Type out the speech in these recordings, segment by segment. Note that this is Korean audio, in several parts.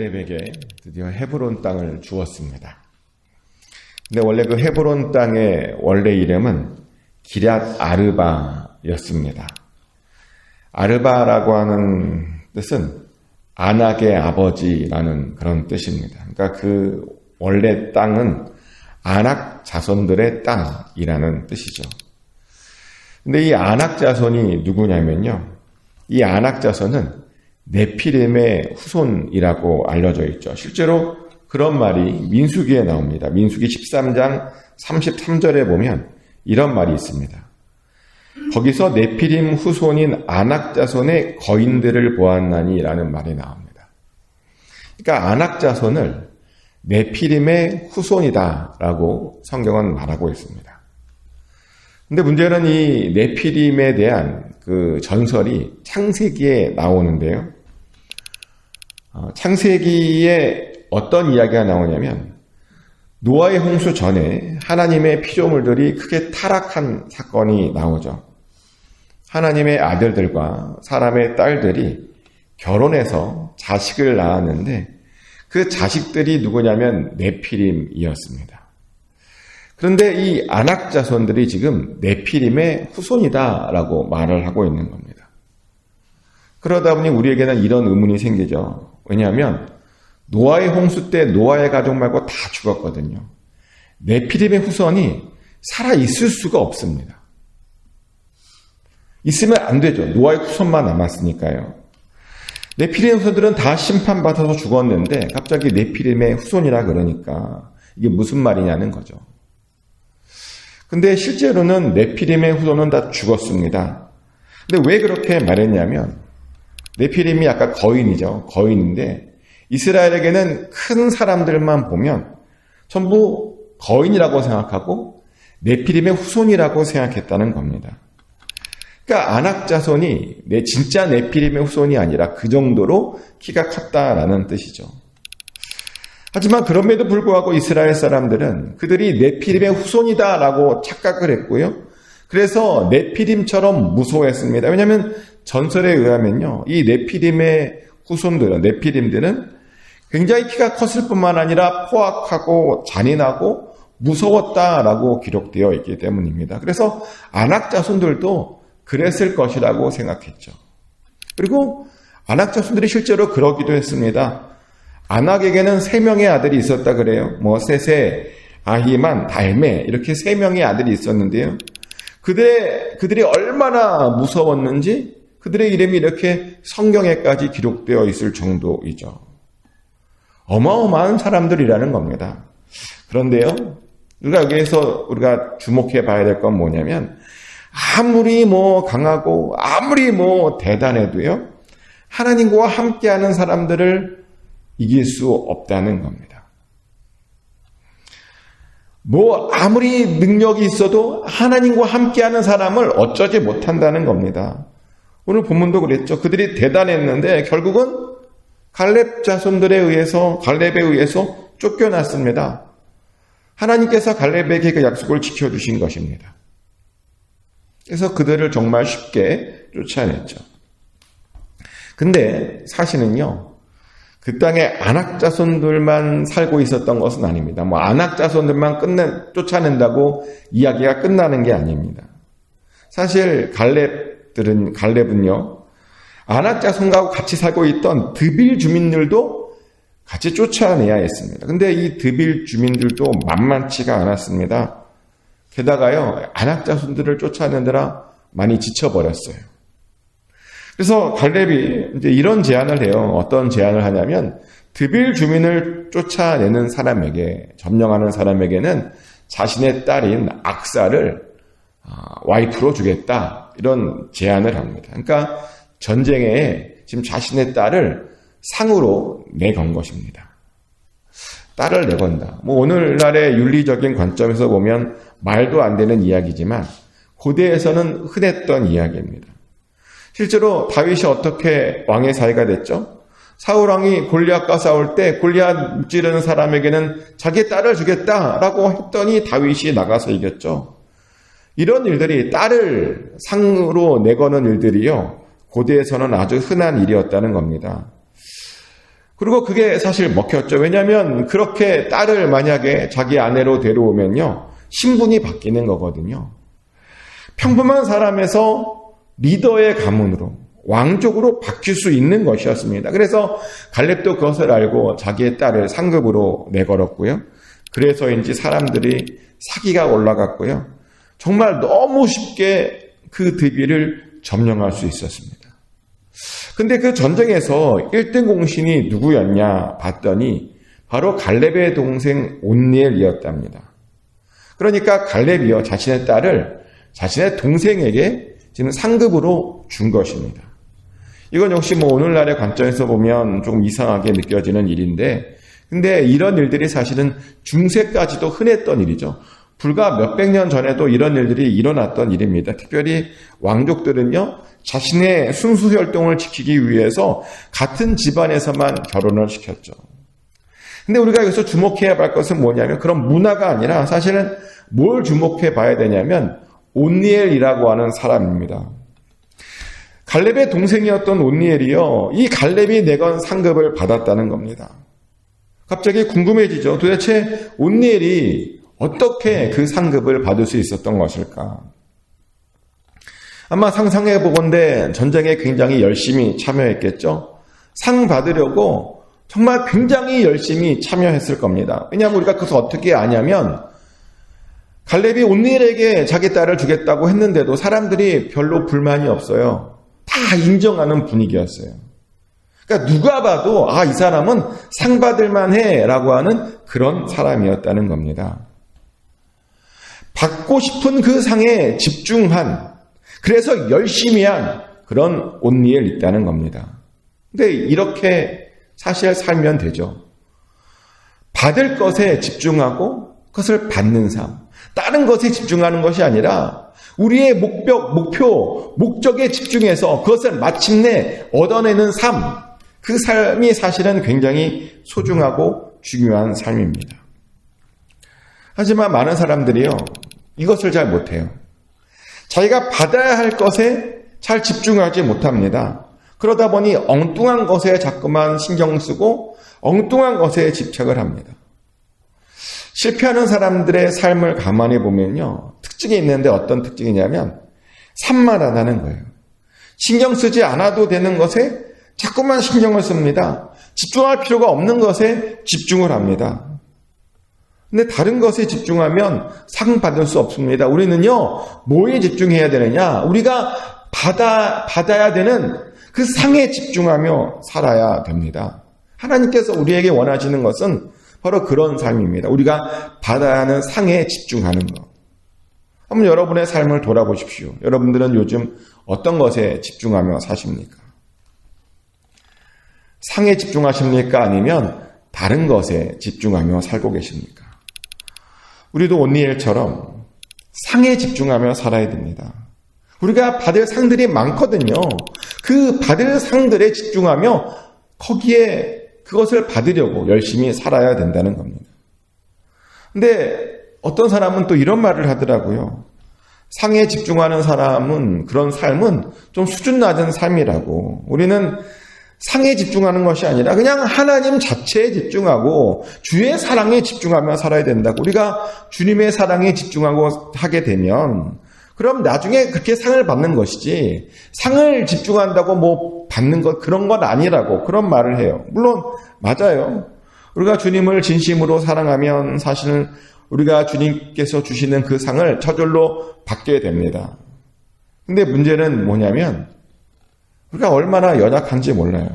갈렙에게 드디어 헤브론 땅을 주었습니다. 근데 원래 그 헤브론 땅의 원래 이름은 기럇 아르바였습니다. 아르바라고 하는 뜻은 아낙의 아버지라는 그런 뜻입니다. 그러니까 그 원래 땅은 아낙 자손들의 땅이라는 뜻이죠. 근데 이 아낙 자손이 누구냐면요. 이 아낙 자손은 네피림의 후손이라고 알려져 있죠. 실제로 그런 말이 민수기에 나옵니다. 민수기 13장 33절에 보면 이런 말이 있습니다. 거기서 네피림 후손인 아낙 자손의 거인들을 보았나니 라는 말이 나옵니다. 그러니까 아낙 자손을 네피림의 후손이다 라고 성경은 말하고 있습니다. 근데 문제는 이 네피림에 대한 그 전설이 창세기에 나오는데요. 창세기에 어떤 이야기가 나오냐면 노아의 홍수 전에 하나님의 피조물들이 크게 타락한 사건이 나오죠. 하나님의 아들들과 사람의 딸들이 결혼해서 자식을 낳았는데 그 자식들이 누구냐면 네피림이었습니다. 그런데 이 아낙 자손들이 지금 네피림의 후손이다라고 말을 하고 있는 겁니다. 그러다 보니 우리에게는 이런 의문이 생기죠. 왜냐하면 노아의 홍수 때 노아의 가족 말고 다 죽었거든요. 네피림의 후손이 살아있을 수가 없습니다. 있으면 안 되죠. 노아의 후손만 남았으니까요. 네피림 후손들은 다 심판받아서 죽었는데 갑자기 네피림의 후손이라 그러니까 이게 무슨 말이냐는 거죠. 근데 실제로는 네피림의 후손은 다 죽었습니다. 근데 왜 그렇게 말했냐면 네피림이 아까 거인이죠. 거인인데 이스라엘에게는 큰 사람들만 보면 전부 거인이라고 생각하고 네피림의 후손이라고 생각했다는 겁니다. 그러니까 아낙 자손이 진짜 네피림의 후손이 아니라 그 정도로 키가 컸다라는 뜻이죠. 하지만 그럼에도 불구하고 이스라엘 사람들은 그들이 네피림의 후손이다라고 착각을 했고요. 그래서 네피림처럼 무서워했습니다. 왜냐하면 전설에 의하면요. 이 네피림의 후손들은, 네피림들은 굉장히 키가 컸을 뿐만 아니라 포악하고 잔인하고 무서웠다라고 기록되어 있기 때문입니다. 그래서 아낙 자손들도 그랬을 것이라고 생각했죠. 그리고 아낙 자손들이 실제로 그러기도 했습니다. 아낙에게는 3명의 아들이 있었다 그래요. 세세, 아히만, 달메 이렇게 3명의 아들이 있었는데요. 그들이 얼마나 무서웠는지 그들의 이름이 이렇게 성경에까지 기록되어 있을 정도이죠. 어마어마한 사람들이라는 겁니다. 그런데요, 여기에서 우리가 주목해 봐야 될 건 뭐냐면 아무리 강하고 아무리 대단해도요, 하나님과 함께하는 사람들을 이길 수 없다는 겁니다. 아무리 능력이 있어도 하나님과 함께하는 사람을 어쩌지 못한다는 겁니다. 오늘 본문도 그랬죠. 그들이 대단했는데 결국은 갈렙 자손들에 의해서, 갈렙에 의해서 쫓겨났습니다. 하나님께서 갈렙에게 그 약속을 지켜주신 것입니다. 그래서 그들을 정말 쉽게 쫓아냈죠. 근데 사실은요, 그 땅에 아낙 자손들만 살고 있었던 것은 아닙니다. 아낙 자손들만 쫓아낸다고 이야기가 끝나는 게 아닙니다. 사실 갈렙은요, 아낙 자손과 같이 살고 있던 드빌 주민들도 같이 쫓아내야 했습니다. 근데 이 드빌 주민들도 만만치가 않았습니다. 게다가요, 아낙 자손들을 쫓아내느라 많이 지쳐버렸어요. 그래서 갈렙이 이제 이런 제안을 해요. 어떤 제안을 하냐면 드빌 주민을 쫓아내는 사람에게, 점령하는 사람에게는 자신의 딸인 악사를 와이프로 주겠다. 이런 제안을 합니다. 그러니까 전쟁에 지금 자신의 딸을 상으로 내건 것입니다. 딸을 내건다. 오늘날의 윤리적인 관점에서 보면 말도 안 되는 이야기지만 고대에서는 흔했던 이야기입니다. 실제로 다윗이 어떻게 왕의 사위가 됐죠? 사울왕이 골리앗과 싸울 때 골리앗 무찌르는 사람에게는 자기 딸을 주겠다라고 했더니 다윗이 나가서 이겼죠. 이런 일들이 딸을 상으로 내거는 일들이요, 고대에서는 아주 흔한 일이었다는 겁니다. 그리고 그게 사실 먹혔죠. 왜냐하면 그렇게 딸을 만약에 자기 아내로 데려오면요, 신분이 바뀌는 거거든요. 평범한 사람에서 리더의 가문으로, 왕족으로 바뀔 수 있는 것이었습니다. 그래서 갈렙도 그것을 알고 자기의 딸을 상급으로 내걸었고요. 그래서인지 사람들이 사기가 올라갔고요. 정말 너무 쉽게 그 득위를 점령할 수 있었습니다. 근데 그 전쟁에서 1등 공신이 누구였냐 봤더니 바로 갈렙의 동생 온니엘이었답니다. 그러니까 갈렙이요, 자신의 딸을 자신의 동생에게 지금 상급으로 준 것입니다. 이건 역시 오늘날의 관점에서 보면 조금 이상하게 느껴지는 일인데, 근데 이런 일들이 사실은 중세까지도 흔했던 일이죠. 불과 몇백 년 전에도 이런 일들이 일어났던 일입니다. 특별히 왕족들은요, 자신의 순수혈통을 지키기 위해서 같은 집안에서만 결혼을 시켰죠. 근데 우리가 여기서 주목해야 할 것은 뭐냐면 그런 문화가 아니라 사실은 뭘 주목해 봐야 되냐면 온니엘이라고 하는 사람입니다. 갈렙의 동생이었던 온니엘이요, 이 갈렙이 내건 상급을 받았다는 겁니다. 갑자기 궁금해지죠. 도대체 온니엘이 어떻게 그 상급을 받을 수 있었던 것일까? 아마 상상해 보건대 전쟁에 굉장히 열심히 참여했겠죠. 상 받으려고 정말 굉장히 열심히 참여했을 겁니다. 왜냐하면 우리가 그것을 어떻게 아냐면 갈렙이 온니엘에게 자기 딸을 주겠다고 했는데도 사람들이 별로 불만이 없어요. 다 인정하는 분위기였어요. 그러니까 누가 봐도 이 사람은 상 받을 만해 라고 하는 그런 사람이었다는 겁니다. 받고 싶은 그 상에 집중한, 그래서 열심히 한 그런 온니엘 있다는 겁니다. 근데 이렇게 사실 살면 되죠. 받을 것에 집중하고 그것을 받는 삶. 다른 것에 집중하는 것이 아니라 우리의 목적에 집중해서 그것을 마침내 얻어내는 삶. 그 삶이 사실은 굉장히 소중하고 중요한 삶입니다. 하지만 많은 사람들이요, 이것을 잘 못해요. 자기가 받아야 할 것에 잘 집중하지 못합니다. 그러다 보니 엉뚱한 것에 자꾸만 신경 쓰고 엉뚱한 것에 집착을 합니다. 실패하는 사람들의 삶을 가만히 보면요, 특징이 있는데 어떤 특징이냐면 산만하다는 거예요. 신경 쓰지 않아도 되는 것에 자꾸만 신경을 씁니다. 집중할 필요가 없는 것에 집중을 합니다. 근데 다른 것에 집중하면 상 받을 수 없습니다. 우리는요, 뭐에 집중해야 되느냐? 우리가 받아야 되는 그 상에 집중하며 살아야 됩니다. 하나님께서 우리에게 원하시는 것은 바로 그런 삶입니다. 우리가 받아야 하는 상에 집중하는 것. 한번 여러분의 삶을 돌아보십시오. 여러분들은 요즘 어떤 것에 집중하며 사십니까? 상에 집중하십니까? 아니면 다른 것에 집중하며 살고 계십니까? 우리도 온니엘처럼 상에 집중하며 살아야 됩니다. 우리가 받을 상들이 많거든요. 그 받을 상들에 집중하며 거기에 그것을 받으려고 열심히 살아야 된다는 겁니다. 근데 어떤 사람은 또 이런 말을 하더라고요. 상에 집중하는 사람은, 그런 삶은 좀 수준 낮은 삶이라고. 우리는 상에 집중하는 것이 아니라 그냥 하나님 자체에 집중하고 주의 사랑에 집중하며 살아야 된다고. 우리가 주님의 사랑에 집중하고 하게 되면 그럼 나중에 그렇게 상을 받는 것이지, 상을 집중한다고 받는 것, 그런 건 아니라고 그런 말을 해요. 물론 맞아요. 우리가 주님을 진심으로 사랑하면 사실은 우리가 주님께서 주시는 그 상을 저절로 받게 됩니다. 근데 문제는 뭐냐면 우리가 얼마나 연약한지 몰라요.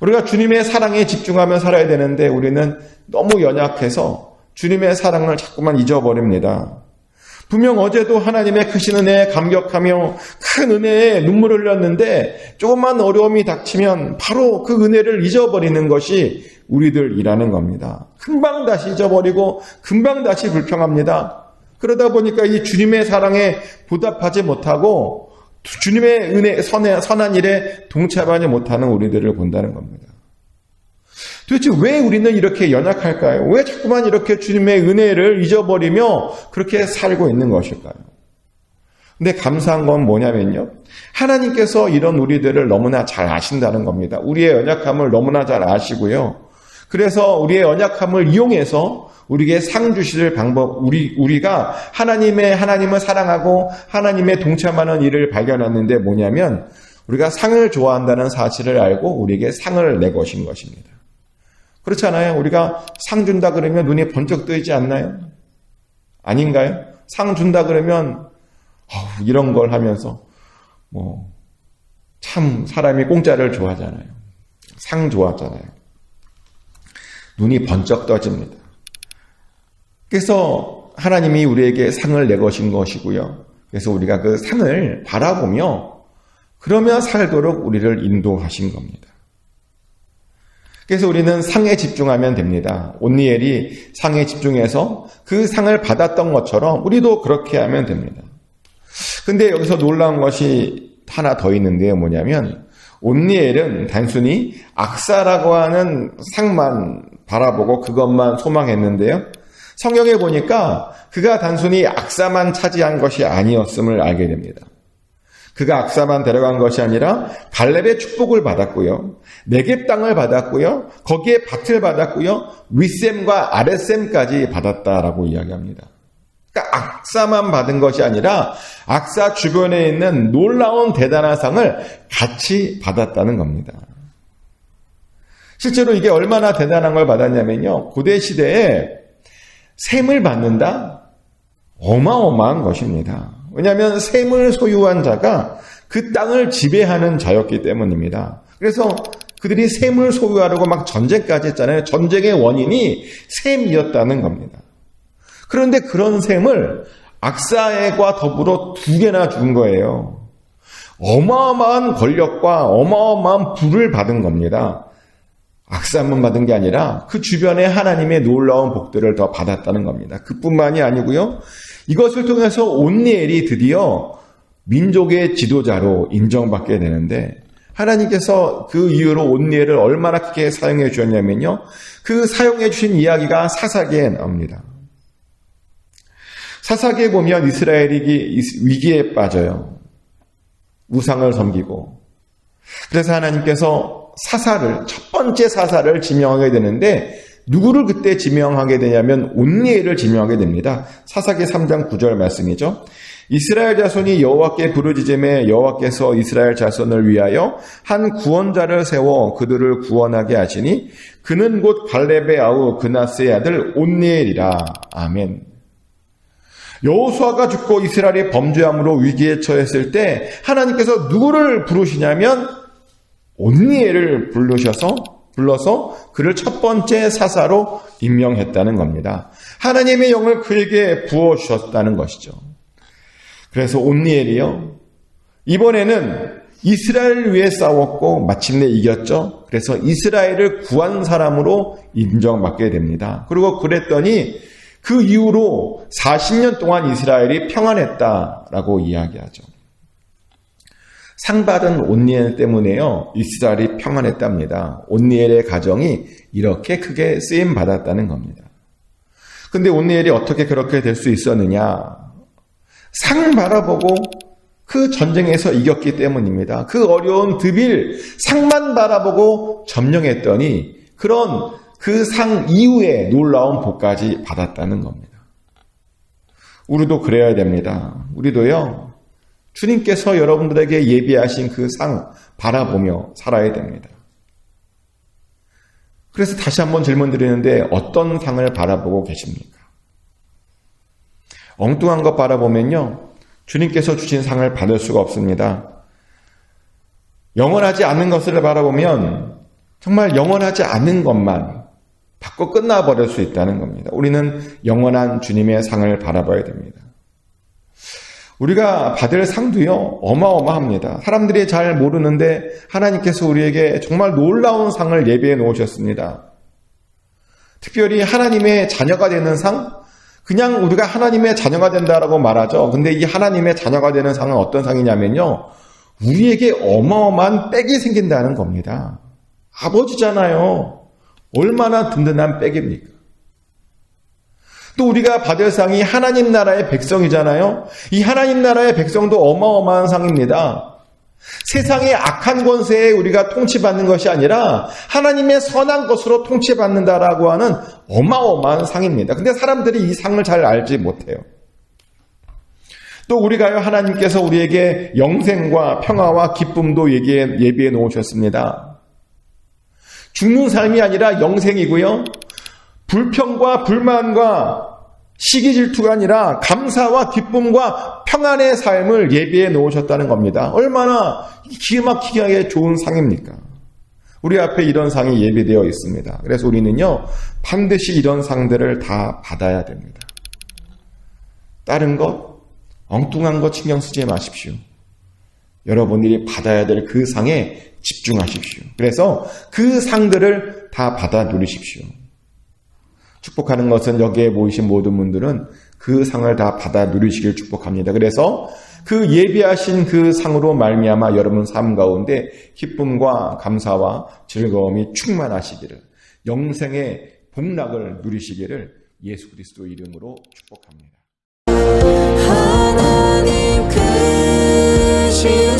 우리가 주님의 사랑에 집중하며 살아야 되는데 우리는 너무 연약해서 주님의 사랑을 자꾸만 잊어버립니다. 분명 어제도 하나님의 크신 은혜에 감격하며 큰 은혜에 눈물을 흘렸는데 조금만 어려움이 닥치면 바로 그 은혜를 잊어버리는 것이 우리들이라는 겁니다. 금방 다시 잊어버리고 금방 다시 불평합니다. 그러다 보니까 이 주님의 사랑에 보답하지 못하고 주님의 은혜, 선한 일에 동참하지 못하는 우리들을 본다는 겁니다. 도대체 왜 우리는 이렇게 연약할까요? 왜 자꾸만 이렇게 주님의 은혜를 잊어버리며 그렇게 살고 있는 것일까요? 근데 감사한 건 뭐냐면요. 하나님께서 이런 우리들을 너무나 잘 아신다는 겁니다. 우리의 연약함을 너무나 잘 아시고요. 그래서 우리의 연약함을 이용해서 우리에게 상 주실 방법, 우리가 하나님을 사랑하고 하나님의 동참하는 일을 발견했는데 뭐냐면 우리가 상을 좋아한다는 사실을 알고 우리에게 상을 내것인 것입니다. 그렇잖아요. 우리가 상 준다 그러면 눈이 번쩍 뜨이지 않나요? 아닌가요? 상 준다 그러면 이런 걸 하면서 참 사람이 공짜를 좋아하잖아요. 상 좋아하잖아요. 눈이 번쩍 떠집니다. 그래서 하나님이 우리에게 상을 내것인 것이고요. 그래서 우리가 그 상을 바라보며 그러며 살도록 우리를 인도하신 겁니다. 그래서 우리는 상에 집중하면 됩니다. 온니엘이 상에 집중해서 그 상을 받았던 것처럼 우리도 그렇게 하면 됩니다. 근데 여기서 놀라운 것이 하나 더 있는데요. 뭐냐면 온니엘은 단순히 악사라고 하는 상만 바라보고 그것만 소망했는데요. 성경에 보니까 그가 단순히 악사만 차지한 것이 아니었음을 알게 됩니다. 그가 악사만 데려간 것이 아니라 갈렙의 축복을 받았고요. 네겝 땅을 받았고요. 거기에 밭을 받았고요. 윗셈과 아랫셈까지 받았다라고 이야기합니다. 그러니까 악사만 받은 것이 아니라 악사 주변에 있는 놀라운 대단한 상을 같이 받았다는 겁니다. 실제로 이게 얼마나 대단한 걸 받았냐면요. 고대 시대에 셈을 받는다? 어마어마한 것입니다. 왜냐하면 셈을 소유한 자가 그 땅을 지배하는 자였기 때문입니다. 그래서 그들이 셈을 소유하려고 막 전쟁까지 했잖아요. 전쟁의 원인이 셈이었다는 겁니다. 그런데 그런 셈을 악사과 더불어 2개나 준 거예요. 어마어마한 권력과 어마어마한 부를 받은 겁니다. 악사만 받은 게 아니라 그 주변에 하나님의 놀라운 복들을 더 받았다는 겁니다. 그뿐만이 아니고요. 이것을 통해서 온니엘이 드디어 민족의 지도자로 인정받게 되는데 하나님께서 그 이후로 온니엘을 얼마나 크게 사용해 주셨냐면요. 그 사용해 주신 이야기가 사사기에 나옵니다. 사사기에 보면 이스라엘이 위기에 빠져요. 우상을 섬기고. 그래서 하나님께서 첫 번째 사사를 지명하게 되는데 누구를 그때 지명하게 되냐면 온니엘을 지명하게 됩니다. 사사기 3장 9절 말씀이죠. 이스라엘 자손이 여호와께 부르짖음에 여호와께서 이스라엘 자손을 위하여 한 구원자를 세워 그들을 구원하게 하시니 그는 곧 갈렙의 아우 그나스의 아들 온니엘이라. 아멘. 여호수아가 죽고 이스라엘이 범죄함으로 위기에 처했을 때 하나님께서 누구를 부르시냐면 온니엘을 불러서 그를 첫 번째 사사로 임명했다는 겁니다. 하나님의 영을 그에게 부어주셨다는 것이죠. 그래서 온니엘이요. 이번에는 이스라엘을 위해 싸웠고 마침내 이겼죠. 그래서 이스라엘을 구한 사람으로 인정받게 됩니다. 그리고 그랬더니 그 이후로 40년 동안 이스라엘이 평안했다라고 이야기하죠. 상 받은 온니엘 때문에요. 이스라엘이 평안했답니다. 온니엘의 가정이 이렇게 크게 쓰임 받았다는 겁니다. 근데 온니엘이 어떻게 그렇게 될 수 있었느냐? 상 바라보고 그 전쟁에서 이겼기 때문입니다. 그 어려운 드빌 상만 바라보고 점령했더니 그런 그 상 이후에 놀라운 복까지 받았다는 겁니다. 우리도 그래야 됩니다. 우리도요. 주님께서 여러분들에게 예비하신 그 상 바라보며 살아야 됩니다. 그래서 다시 한번 질문 드리는데 어떤 상을 바라보고 계십니까? 엉뚱한 것 바라보면요. 주님께서 주신 상을 받을 수가 없습니다. 영원하지 않는 것을 바라보면 정말 영원하지 않는 것만 받고 끝나버릴 수 있다는 겁니다. 우리는 영원한 주님의 상을 바라봐야 됩니다. 우리가 받을 상도요, 어마어마합니다. 사람들이 잘 모르는데 하나님께서 우리에게 정말 놀라운 상을 예비해 놓으셨습니다. 특별히 하나님의 자녀가 되는 상? 그냥 우리가 하나님의 자녀가 된다라고 말하죠. 근데 이 하나님의 자녀가 되는 상은 어떤 상이냐면요, 우리에게 어마어마한 빽이 생긴다는 겁니다. 아버지잖아요. 얼마나 든든한 빽입니까? 또 우리가 받을 상이 하나님 나라의 백성이잖아요. 이 하나님 나라의 백성도 어마어마한 상입니다. 세상의 악한 권세에 우리가 통치받는 것이 아니라 하나님의 선한 것으로 통치받는다라고 하는 어마어마한 상입니다. 근데 사람들이 이 상을 잘 알지 못해요. 또 우리가요, 하나님께서 우리에게 영생과 평화와 기쁨도 예비해 놓으셨습니다. 죽는 삶이 아니라 영생이고요. 불평과 불만과 시기 질투가 아니라 감사와 기쁨과 평안의 삶을 예비해 놓으셨다는 겁니다. 얼마나 기가 막히게 좋은 상입니까? 우리 앞에 이런 상이 예비되어 있습니다. 그래서 우리는요, 반드시 이런 상들을 다 받아야 됩니다. 다른 것, 엉뚱한 것 신경 쓰지 마십시오. 여러분들이 받아야 될 그 상에 집중하십시오. 그래서 그 상들을 다 받아 누리십시오. 축복하는 것은 여기에 모이신 모든 분들은 그 상을 다 받아 누리시길 축복합니다. 그래서 그 예비하신 그 상으로 말미암아 여러분 삶 가운데 기쁨과 감사와 즐거움이 충만하시기를, 영생의 복락을 누리시기를 예수 그리스도 이름으로 축복합니다. 하나님 크신